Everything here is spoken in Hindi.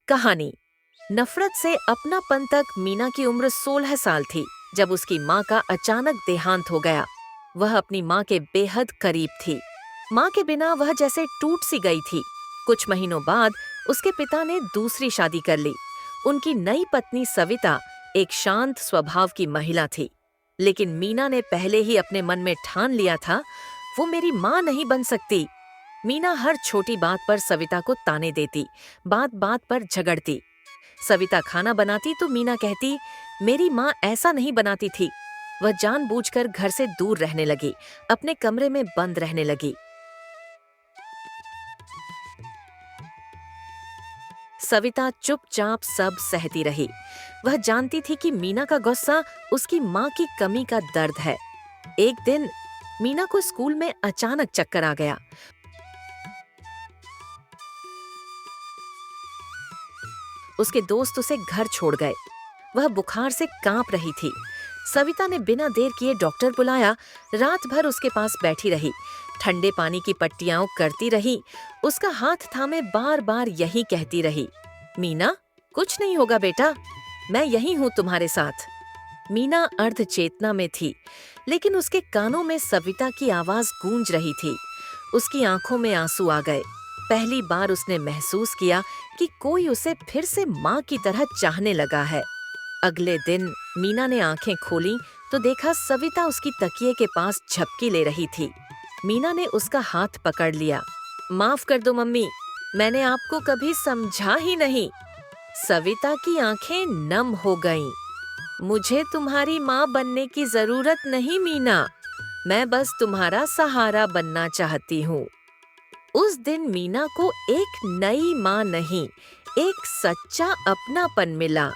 कहानी। नफरत से अपनापन तक मीना की उम्र 16 साल थी जब उसकी माँ का अचानक देहांत हो गया। वह अपनी माँ के बेहद करीब थी। माँ के बिना वह जैसे टूट सी गई थी। कुछ महीनों बाद उसके पिता ने दूसरी शादी कर ली। उनकी नई पत्नी सविता एक शांत स्वभाव की महिला थी। लेकिन मीना ने पहले ही अपने मन में ठान लिया था, वो मेरी माँ नहीं बन सकती। मीना हर छोटी बात पर सविता को ताने देती, बात बात पर झगड़ती। सविता खाना बनाती तो मीना कहती, मेरी माँ ऐसा नहीं बनाती थी। वह जानबूझकर घर से दूर रहने लगी, अपने कमरे में बंद रहने लगी। सविता चुपचाप सब सहती रही। वह जानती थी कि मीना का गुस्सा उसकी माँ की कमी का दर्द है। एक दिन मीना को स्कूल में अचानक चक्कर आ गया। उसके दोस्त उसे घर छोड़ गए। वह बुखार से कांप रही थी। सविता ने बिना देर किए डॉक्टर बुलाया। रात भर उसके पास बैठी रही, ठंडे पानी की पट्टियां करती रही। उसका हाथ थामे बार बार यही कहती रही, मीना, कुछ नहीं होगा बेटा, मैं यही हूँ तुम्हारे साथ। मीना अर्ध चेतना में थी, लेकिन उसके कानों में सविता की आवाज गूंज रही थी। उसकी आंखों में आंसू आ गए। पहली बार उसने महसूस किया कि कोई उसे फिर से माँ की तरह चाहने लगा है। अगले दिन मीना ने आंखें खोलीं तो देखा सविता उसकी तकिए के पास झपकी ले रही थी। मीना ने उसका हाथ पकड़ लिया। माफ कर दो मम्मी, मैंने आपको कभी समझा ही नहीं। सविता की आंखें नम हो गईं। मुझे तुम्हारी माँ बनने की जरूरत नहीं मीना, मैं बस तुम्हारा सहारा बनना चाहती हूँ। उस दिन मीना को एक नई माँ नहीं, एक सच्चा अपनापन मिला।